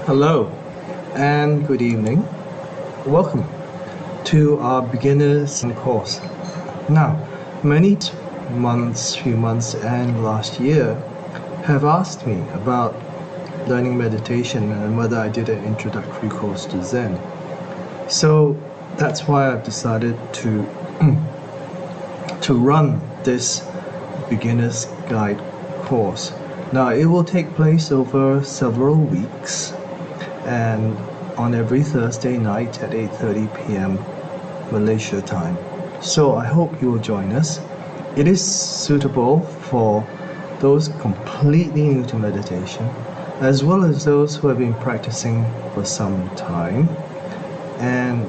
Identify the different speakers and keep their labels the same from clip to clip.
Speaker 1: Hello and good evening. Welcome to our beginners course. Now, many few months and last year have asked me about learning meditation and whether I did an introductory course to Zen. So that's why I've decided to run this beginner's guide course. Now, it will take place over several weeks and on every Thursday night at 8:30 p.m. Malaysia time. So I hope you will join us. It is suitable for those completely new to meditation, as well as those who have been practicing for some time and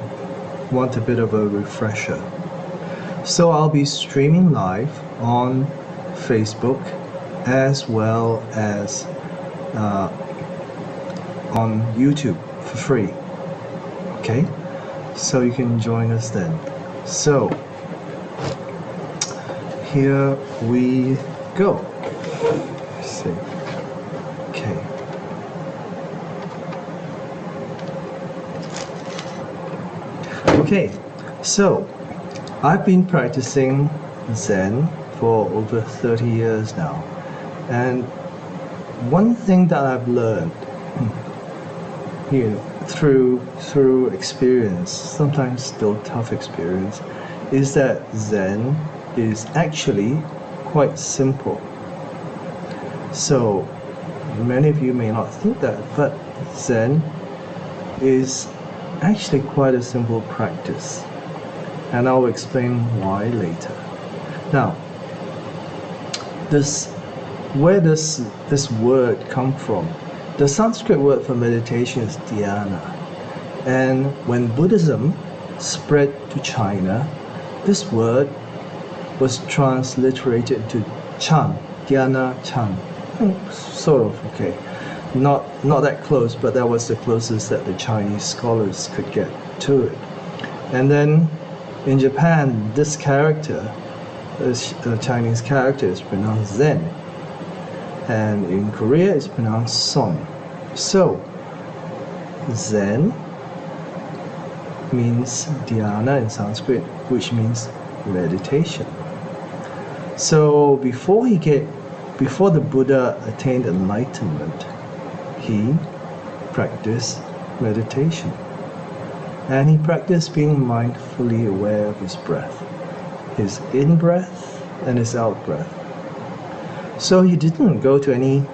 Speaker 1: want a bit of a refresher. So I'll be streaming live on Facebook as well as on YouTube for free. Okay, so you can join us then. So here we go. Let's see. Okay. Okay, so I've been practicing Zen for over 30 years now, and one thing that I've learned through experience, sometimes still tough experience, is that Zen is actually quite simple. So many of you may not think that, but Zen is actually quite a simple practice, and I'll explain why later. Now, where does this word come from? The Sanskrit word for meditation is dhyana, and when Buddhism spread to China, this word was transliterated to Chan, dhyana Chan. Sort of, okay. Not that close, but that was the closest that the Chinese scholars could get to it. And then in Japan, this character, the Chinese character, is pronounced Zen, and in Korea it's pronounced Son. So Zen means dhyana in Sanskrit, which means meditation. So before the Buddha attained enlightenment, he practiced meditation, and he practiced being mindfully aware of his breath, his in-breath and his out-breath. So he didn't go to any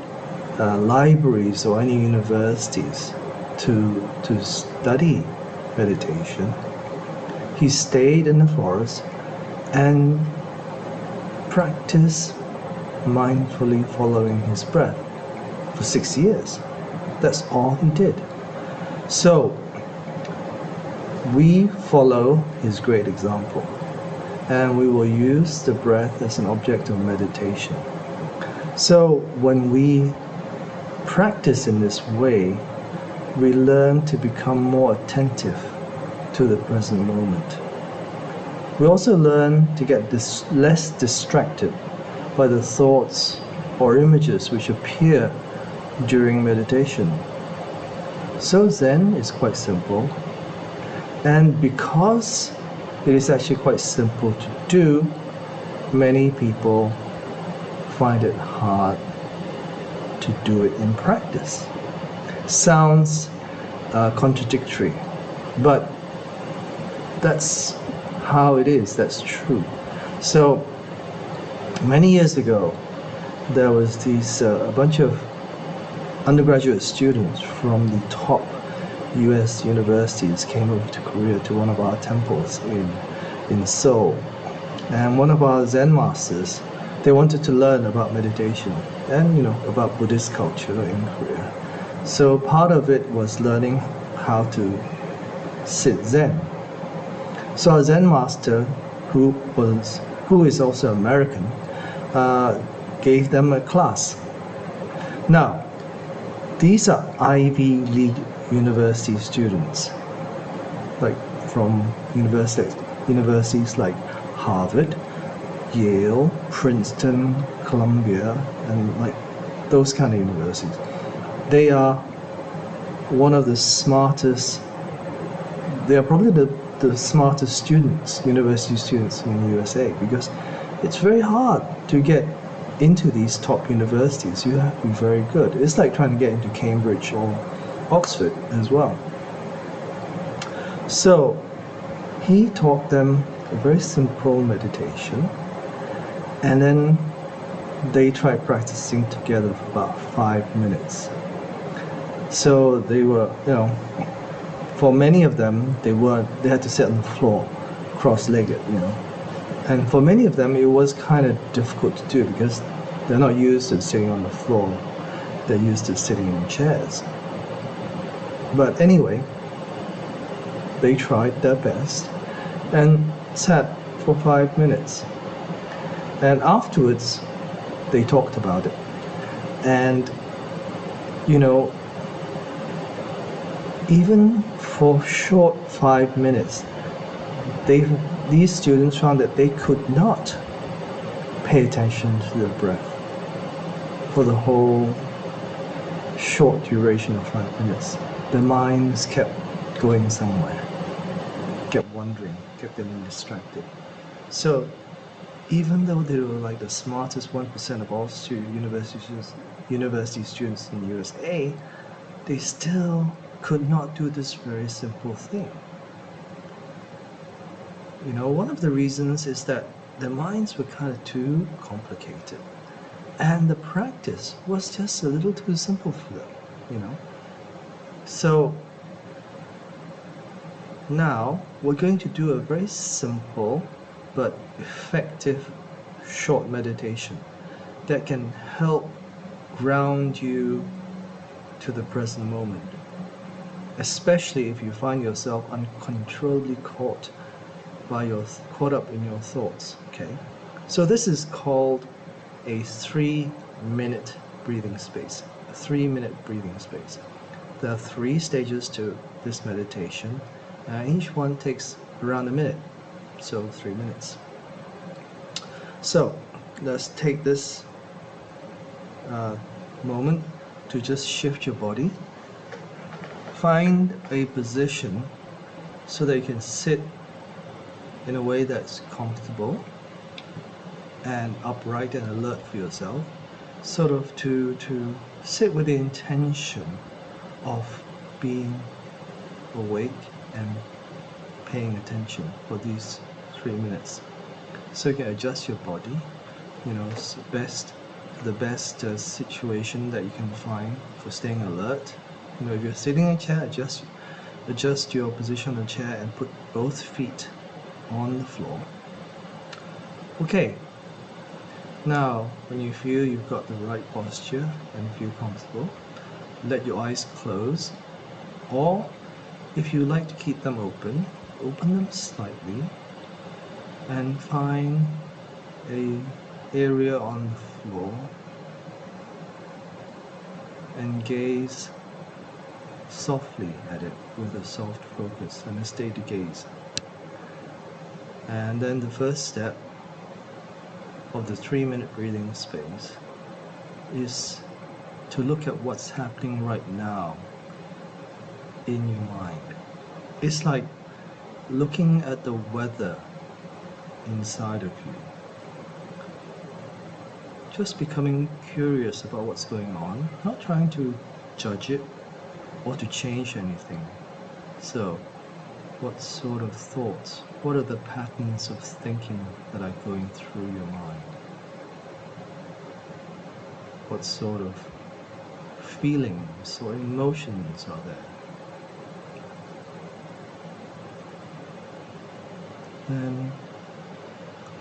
Speaker 1: libraries or any universities to study meditation. He stayed in the forest and practiced mindfully following his breath for 6 years. That's all he did. So we follow his great example, and we will use the breath as an object of meditation. So when we practice in this way, we learn to become more attentive to the present moment. We also learn to get less distracted by the thoughts or images which appear during meditation. So Zen is quite simple, and because it is actually quite simple to do, many people find it hard to do it in practice. Sounds contradictory, but that's how it is, that's true. So many years ago, there was a bunch of undergraduate students from the top US universities came over to Korea to one of our temples in Seoul. And one of our Zen masters, they wanted to learn about meditation and about Buddhist culture in Korea. So part of it was learning how to sit Zen. So our Zen master, who is also American, gave them a class. Now, these are Ivy League university students, like from universities like Harvard, Yale, Princeton, Columbia, and like those kind of universities. They are one of the smartest, they are probably the smartest students, university students in the USA, because it's very hard to get into these top universities. You have to be very good. It's like trying to get into Cambridge or Oxford as well. So he taught them a very simple meditation, and then they tried practicing together for about 5 minutes. So they were, for many of them, they had to sit on the floor, cross-legged, And for many of them, it was kind of difficult to do because they're not used to sitting on the floor. They're used to sitting in chairs. But anyway, they tried their best and sat for 5 minutes. And afterwards, they talked about it. And, even for short 5 minutes, these students found that they could not pay attention to their breath for the whole short duration of 5 minutes. Their minds kept going somewhere, kept wandering, kept getting distracted. So even though they were like the smartest 1% of all university students in the USA, they still could not do this very simple thing. One of the reasons is that their minds were kind of too complicated, and the practice was just a little too simple for them, So now we're going to do a very simple but effective short meditation that can help ground you to the present moment, especially if you find yourself uncontrollably caught up in your thoughts. Okay, so this is called a 3-minute breathing space. A 3-minute breathing space. There are 3 stages to this meditation. Each one takes around a minute, so 3 minutes. So let's take this moment to just shift your body. Find a position so that you can sit in a way that's comfortable and upright and alert for yourself, sort of to sit with the intention of being awake and paying attention for these 3 minutes. So you can adjust your body, it's the best situation that you can find for staying alert. If you're sitting in a chair, adjust your position on the chair and put both feet on the floor. Okay, now when you feel you've got the right posture and feel comfortable, let your eyes close, or if you like to keep them open them slightly and find an area on the floor and gaze softly at it with a soft focus and a steady gaze. And then the first step of the 3-minute breathing space is to look at what's happening right now in your mind. It's like looking at the weather inside of you. Just becoming curious about what's going on, not trying to judge it or to change anything. So, what sort of thoughts, what are the patterns of thinking that are going through your mind? What sort of feelings or emotions are there? And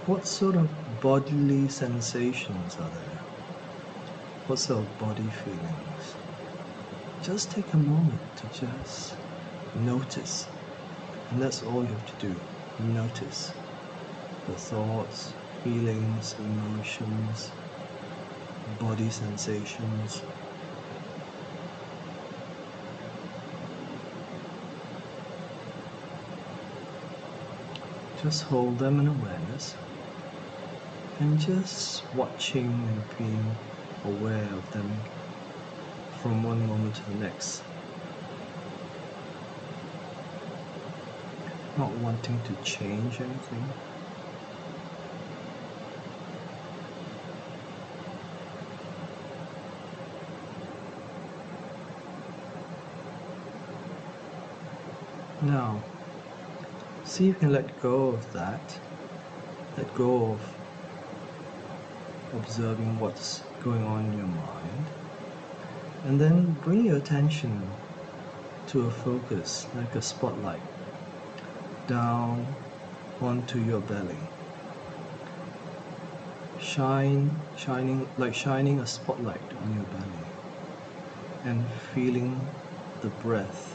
Speaker 1: what sort of bodily sensations are there? What sort of body feelings? Just take a moment to just notice. And that's all you have to do. Notice the thoughts, feelings, emotions, body sensations. Just hold them in awareness and just watching and being aware of them from one moment to the next. not wanting to change anything. Now, see if you can let go of that. Let go of observing what's going on in your mind. And then bring your attention to a focus, like a spotlight, down onto your belly. Shining a spotlight on your belly. And feeling the breath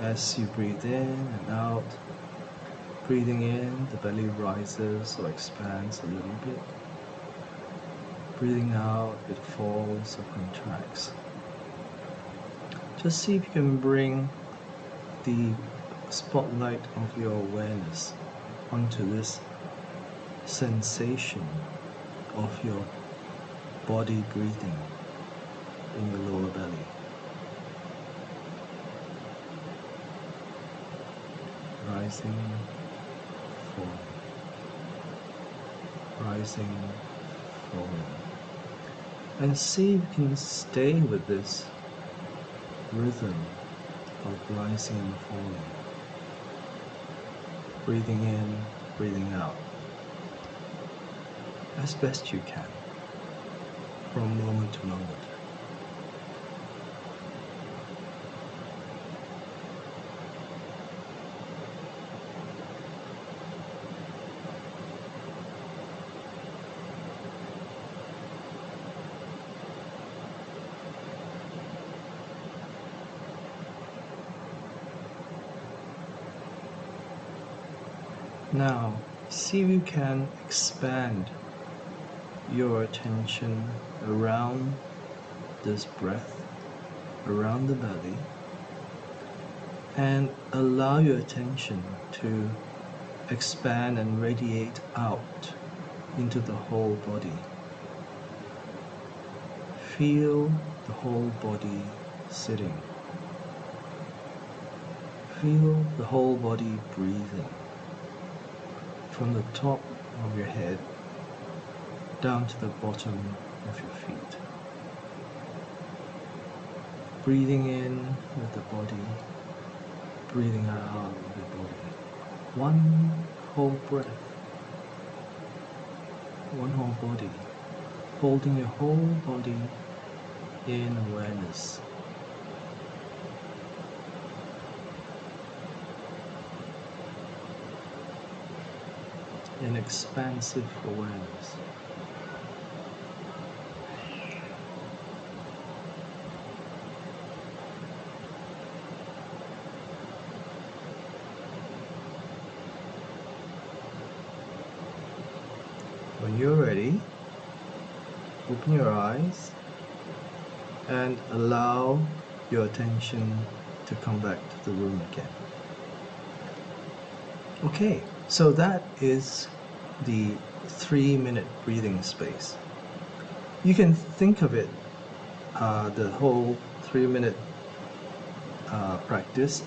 Speaker 1: as you breathe in and out. Breathing in, the belly rises or expands a little bit. Breathing out, it falls or contracts. Just see if you can bring the spotlight of your awareness onto this sensation of your body breathing in your lower belly. Rising, falling, rising, falling. And see if you can stay with this rhythm of rising and falling. Breathing in, breathing out, as best you can, from moment to moment. Now, see if you can expand your attention around this breath, around the belly, and allow your attention to expand and radiate out into the whole body. Feel the whole body sitting. Feel the whole body breathing. From the top of your head down to the bottom of your feet. Breathing in with the body, breathing out with the body. One whole breath, one whole body, holding your whole body in awareness. In expansive awareness. When you're ready, open your eyes and allow your attention to come back to the room again. Okay, so that is the 3-minute breathing space. You can think of it, the whole 3-minute practice,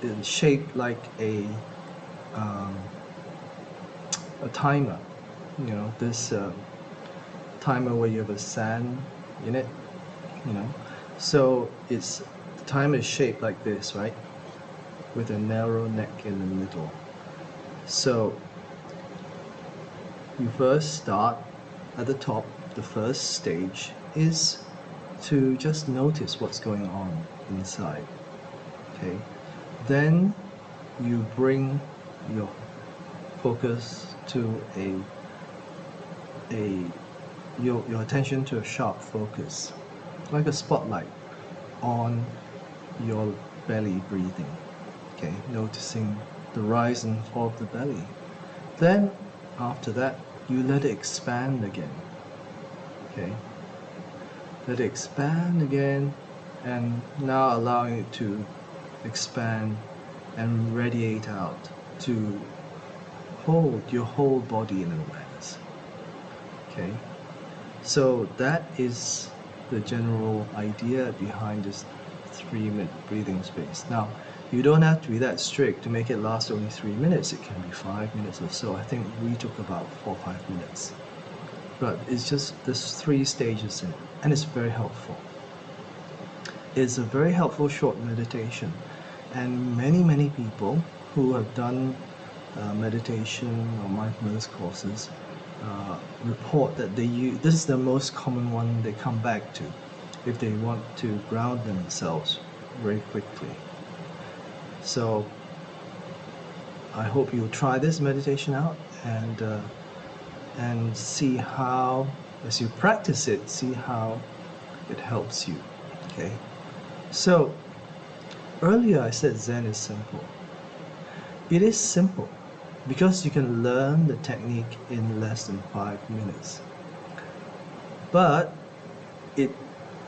Speaker 1: is shaped like a timer. You know, this timer where you have a sand in it. You know, so the timer is shaped like this, right? With a narrow neck in the middle. So you first start at the top. The first stage is to just notice what's going on inside. Okay, then you bring your focus to your attention to a sharp focus, like a spotlight on your belly breathing. Okay, noticing the rise and fall of the belly. Then after that, you let it expand again. Okay, let it expand again, and now allowing it to expand and radiate out to hold your whole body in awareness. Okay, so that is the general idea behind this 3-minute breathing space. Now, you don't have to be that strict to make it last only 3 minutes. It can be 5 minutes or so. I think we took about 4 or 5 minutes. But it's just, there's 3 stages in it, and it's very helpful. It's a very helpful short meditation, and many people who have done meditation or mindfulness courses report that this is the most common one they come back to if they want to ground themselves very quickly. So I hope you'll try this meditation out and see how, as you practice it, see how it helps you. Okay. So earlier I said Zen is simple. It is simple because you can learn the technique in less than 5 minutes. But it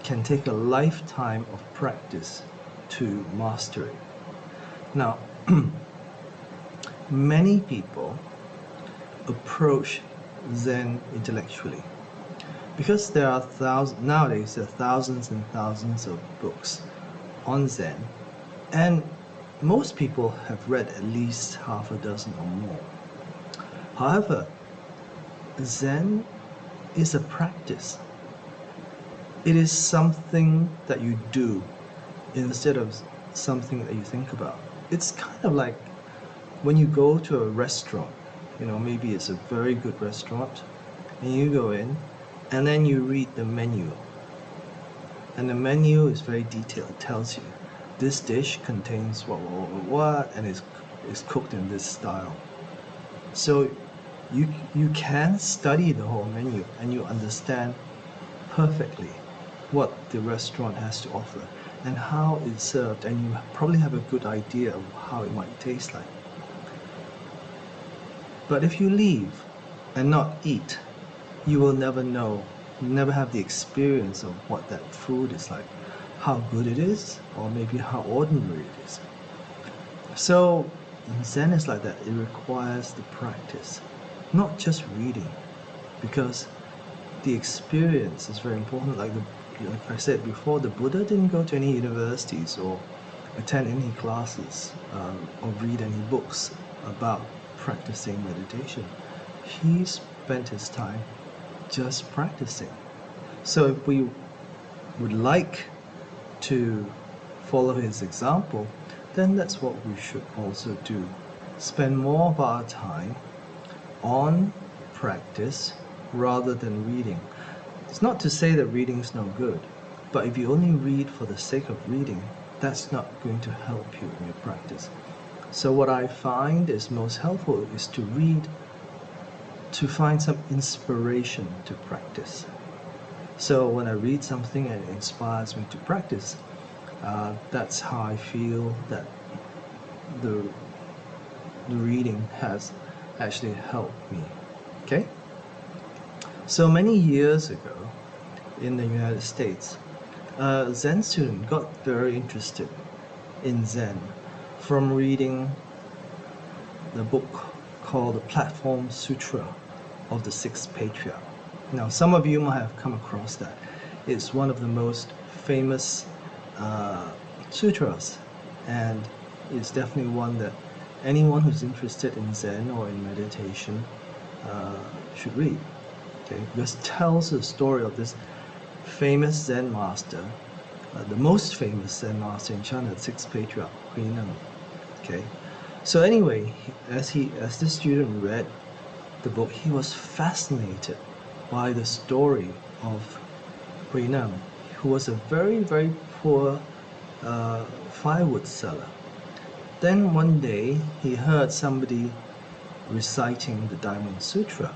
Speaker 1: can take a lifetime of practice to master it. Now, many people approach Zen intellectually because nowadays there are thousands and thousands of books on Zen, and most people have read at least half a dozen or more. However, Zen is a practice. It is something that you do instead of something that you think about. It's kind of like when you go to a restaurant, maybe it's a very good restaurant, and you go in and then you read the menu. And the menu is very detailed. It tells you this dish contains what, and is cooked in this style. So you can study the whole menu and you understand perfectly what the restaurant has to offer and how it's served, and you probably have a good idea of how it might taste like. But if you leave and not eat, you will never know, never have the experience of what that food is like, how good it is, or maybe how ordinary it is. So Zen is like that. It requires the practice, not just reading, because the experience is very important. Like I said before, the Buddha didn't go to any universities or attend any classes or read any books about practicing meditation. He spent his time just practicing. So if we would like to follow his example, then that's what we should also do. Spend more of our time on practice rather than reading. It's not to say that reading is no good, but if you only read for the sake of reading, that's not going to help you in your practice. So what I find is most helpful is to read, to find some inspiration to practice. So when I read something and it inspires me to practice, that's how I feel that the reading has actually helped me. Okay? So many years ago in the United States, a Zen student got very interested in Zen from reading the book called The Platform Sutra of the Sixth Patriarch. Now, some of you might have come across that. It's one of the most famous sutras, and it's definitely one that anyone who's interested in Zen or in meditation should read. Okay, because it tells the story of this famous Zen master, the most famous Zen master in China, the Sixth Patriarch, Myong. Okay, so anyway, as this student read the book, he was fascinated by the story of Myong, who was a very, very poor firewood seller. Then one day he heard somebody reciting the Diamond Sutra,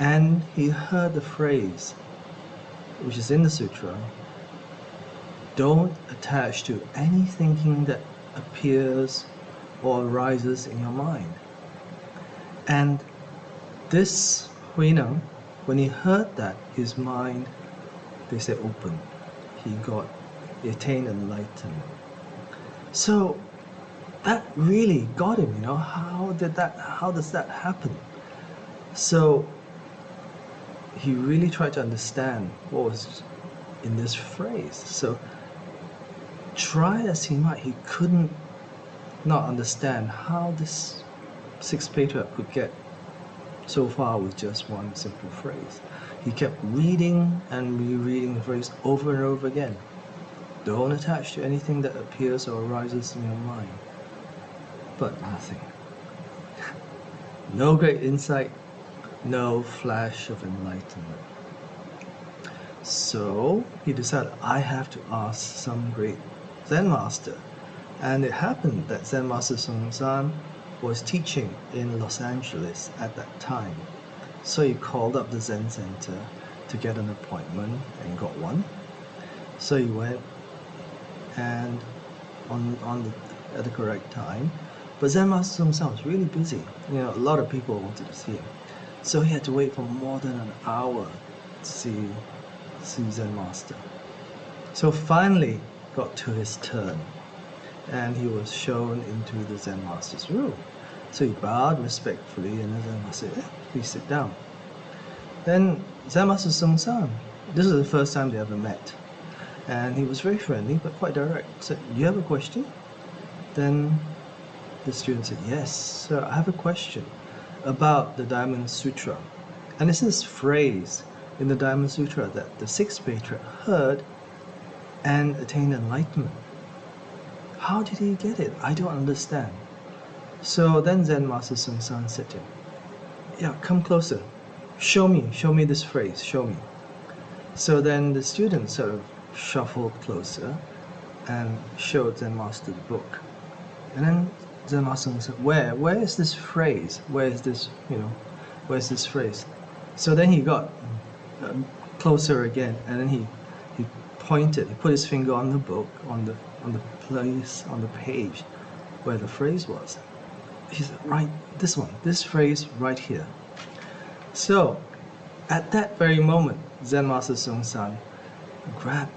Speaker 1: and he heard the phrase, which is in the sutra, don't attach to any thinking that appears or arises in your mind. And this Myong, when he heard that, his mind, they say, opened. He attained enlightenment. So that really got him, how does that happen? So he really tried to understand what was in this phrase. So try as he might, he couldn't not understand how this sixth patriarch could get so far with just one simple phrase. He kept reading and rereading the phrase over and over again. Don't attach to anything that appears or arises in your mind. But nothing. No great insight, no flash of enlightenment. So he decided, I have to ask some great Zen master. And it happened that Zen Master Sung San was teaching in Los Angeles at that time. So he called up the Zen Center to get an appointment and got one. So he went and at the correct time. But Zen Master Sung San was really busy. You know, a lot of people wanted to see him. So he had to wait for more than an hour to see Zen Master. So finally got to his turn, and he was shown into the Zen Master's room. So he bowed respectfully, and the Zen Master said, please sit down. Then Zen Master Sung San, this is the first time they ever met, and he was very friendly but quite direct. He said, you have a question? Then the student said, yes, sir, I have a question about the Diamond Sutra. And it's this phrase in the Diamond Sutra that the sixth patriarch heard and attained enlightenment. How did he get it? I don't understand. So then Zen Master Sung San said to him, yeah, come closer. Show me this phrase, show me. So then the student sort of shuffled closer and showed Zen Master the book. And then Zen Master said, where is this phrase? Where's this phrase? So then he got closer again, and then he pointed, he put his finger on the book, on the place, on the page where the phrase was. He said, right, this one, this phrase right here. So at that very moment, Zen Master Sung San grabbed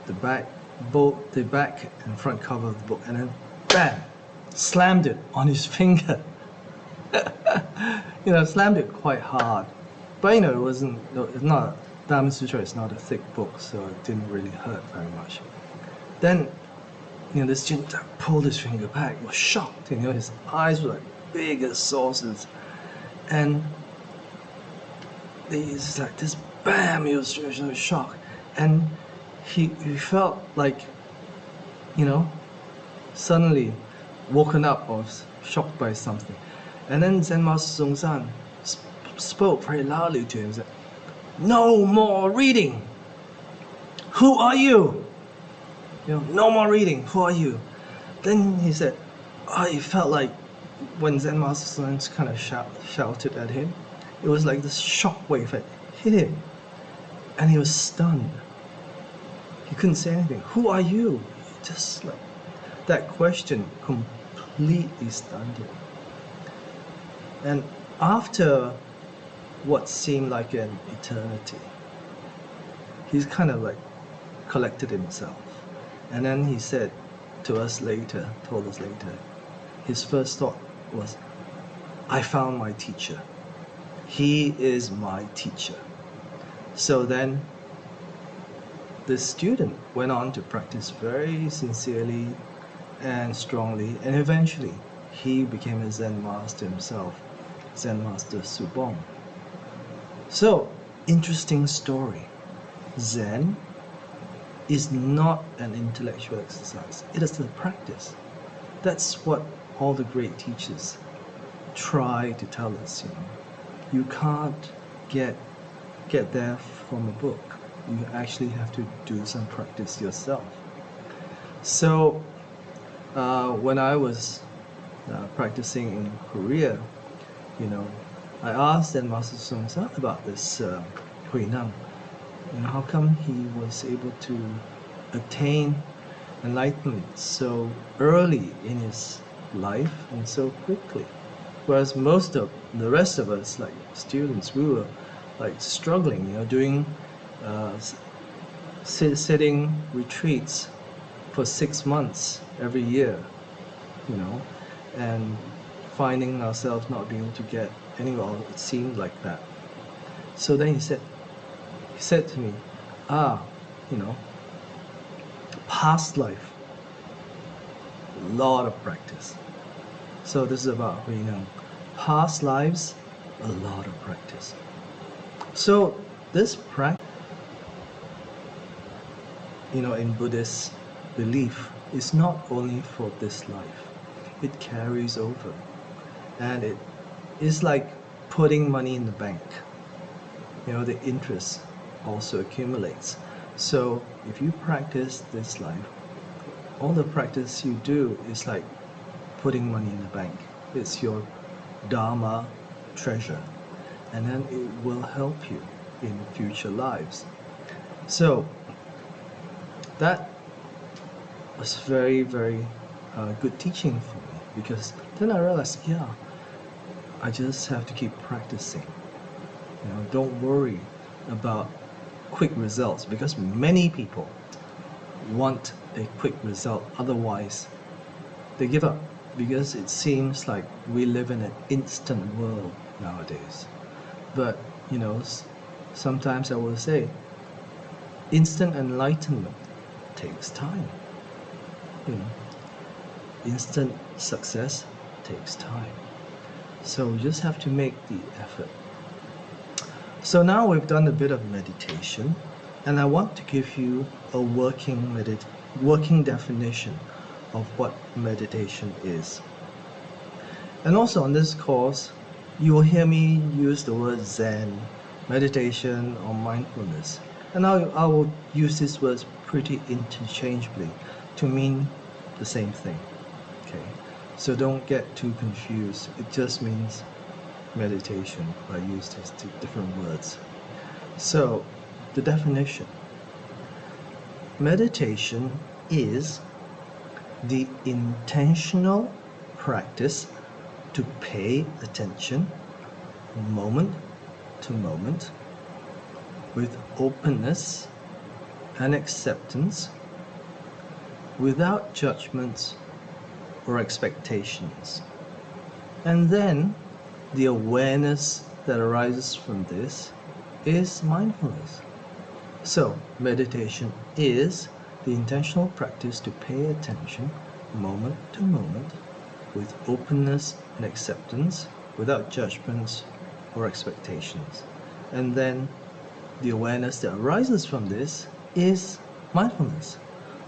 Speaker 1: the back and front cover of the book, and then bam, slammed it on his finger. Slammed it quite hard. But it's not, Diamond Sutra is not a thick book, so it didn't really hurt very much. Then, the student pulled his finger back, was shocked, his eyes were like big as saucers. And it's like this bam, he was shocked. And he felt like, suddenly woken up or shocked by something. And then Zen Master Sung San spoke very loudly to him, said, no more reading. Who are you? No more reading. Who are you? Then he said, he felt like when Zen Master Sung San kind of shouted at him, it was like this shock wave that hit him. And he was stunned. He couldn't say anything. Who are you? Just like that question completely stunned him. And after what seemed like an eternity, he's kind of like collected himself. And then he said to us later, told us later, his first thought was, I found my teacher. He is my teacher. So then the student went on to practice very sincerely and strongly, and eventually he became a Zen master himself, Zen Master Subong. So, interesting story. Zen is not an intellectual exercise. It is a practice. That's what all the great teachers try to tell us. You can't get there from a book. You actually have to do some practice yourself. So, when I was practicing in Korea, I asked Zen Master Sung San about this Huinam. How come he was able to attain enlightenment so early in his life and so quickly? Whereas most of the rest of us, like students, we were like struggling, doing sitting retreats for 6 months every year, and finding ourselves not being able to get anywhere. It seemed like that. So then he said to me, Past life, a lot of practice. So this is about Myong. Past lives, a lot of practice. So this practice, in Buddhist belief, is not only for this life. It carries over. And it is like putting money in the bank. The interest also accumulates. So if you practice this life, all the practice you do is like putting money in the bank. It's your Dharma treasure. And then it will help you in future lives. So that was very, very good teaching for me, because then I realized, I just have to keep practicing. Don't worry about quick results, because many people want a quick result. Otherwise, they give up, because it seems like we live in an instant world nowadays. But, sometimes I will say, instant enlightenment takes time. Instant success takes time. So we just have to make the effort. So now we've done a bit of meditation, and I want to give you a working definition of what meditation is. And also on this course, you will hear me use the word ZEN, meditation, or mindfulness. And I will use these words pretty interchangeably to mean the same thing. Okay, so don't get too confused. It just means meditation. I use these two different words. So the definition: meditation is the intentional practice to pay attention moment to moment with openness and acceptance, without judgments or expectations. And then the awareness that arises from this is mindfulness. So meditation is the intentional practice to pay attention moment to moment with openness and acceptance, without judgments or expectations. And then the awareness that arises from this is mindfulness.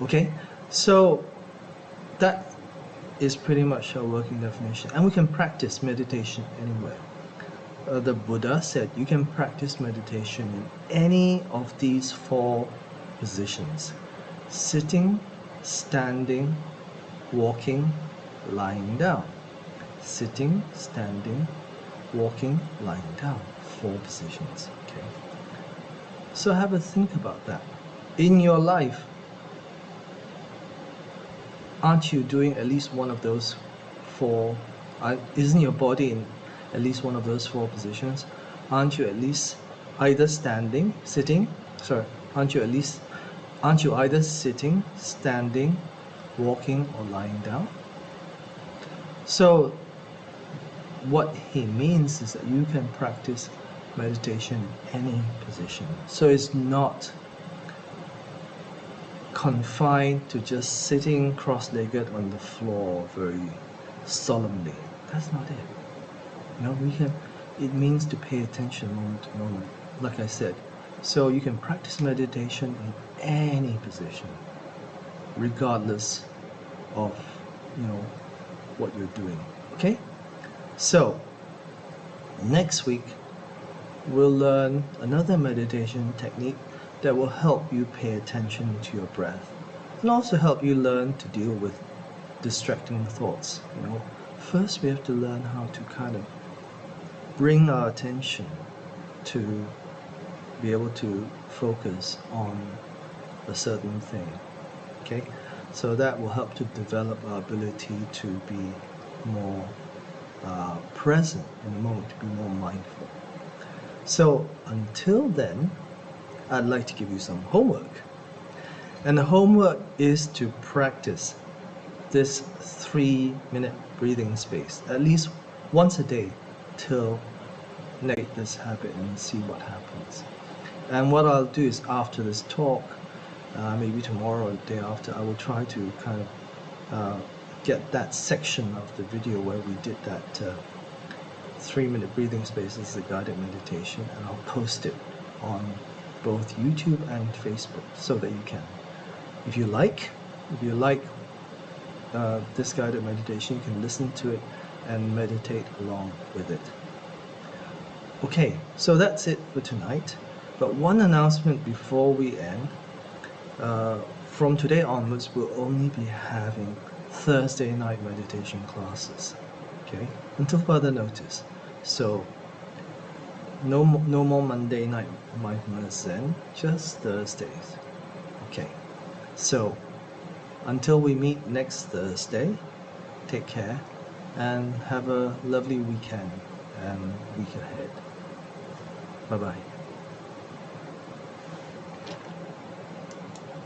Speaker 1: Okay, so that is pretty much a working definition, and we can practice meditation anywhere. The Buddha said you can practice meditation in any of these 4 positions: sitting, standing, walking, lying down. Sitting, standing, walking, lying down. 4 positions. Okay. So have a think about that. In your life, aren't you doing at least one of those 4? Isn't your body in at least one of those 4 positions? Aren't you at least either aren't you either sitting, standing, walking, or lying down? So what he means is that you can practice meditation in any position. So it's not confined to just sitting cross-legged on the floor very solemnly. That's not it. It means to pay attention moment to moment, like I said. So you can practice meditation in any position, regardless of what you're doing. Okay? So next week we'll learn another meditation technique that will help you pay attention to your breath, and also help you learn to deal with distracting thoughts. First we have to learn how to kind of bring our attention to be able to focus on a certain thing. Okay, so that will help to develop our ability to be more present in the moment, to be more mindful. So until then, I'd like to give you some homework. And the homework is to practice this 3-minute breathing space at least once a day till this habit and see what happens. And what I'll do is, after this talk, maybe tomorrow or the day after, I will try to kind of get that section of the video where we did that 3-minute breathing spaces, the guided meditation, and I'll post it on both YouTube and Facebook so that you can, if you like this guided meditation, you can listen to it and meditate along with it. Okay, so that's it for tonight. But one announcement before we end. From today onwards, we'll only be having Thursday night meditation classes, okay, until further notice. So no more Monday night mindfulness Zen, just Thursdays. Okay, so until we meet next Thursday, take care and have a lovely weekend and week ahead. Bye bye.